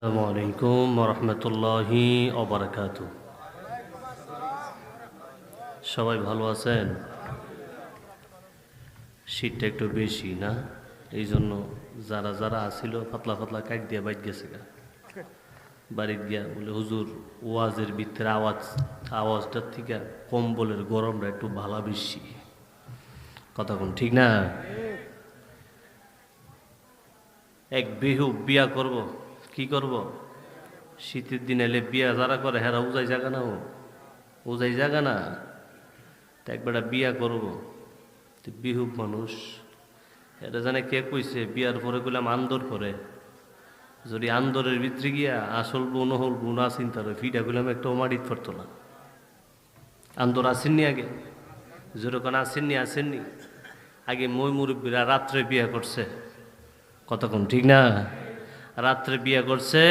আসসালামু আলাইকুম রহমতুল্লাহি ওবারাকাতু। সবাই ভালো আছেন? শীতটা একটু বেশি না, এই জন্য যারা যারা আসিল পাতলা পাতলা কাট দিয়া বাইট গেছে গা বাড়িতে গিয়া বলে হুজুর ওয়াজের ভিতরে আওয়াজটার থেকে কম্বলের গরমটা একটু ভালা বেশি। কথা কোন ঠিক না? এক বিহু বিয়া করব, কি করব? শীতের দিন এলে বিয়া যারা করে হেরা উজাই জাগা না, উজাই জাগা না, তা একবেলা বিয়া করব। বিহু মানুষ এটা জানে কে কইছে বিয়ার পরে কইলাম আন্দর করে, যদি আন্দরের ভিতরে গিয়া আসল গুণ হল গুণা চিন্তা করে ফিটা কইলাম একটা মাটিত পড়তো না। আন্দর আসেননি আগে, যেরকম আসেননি আগে মই মুরব্বীরা রাত্রে বিয়া করছে। কতক্ষণ ঠিক না? রাত্রে বিয়া করছে।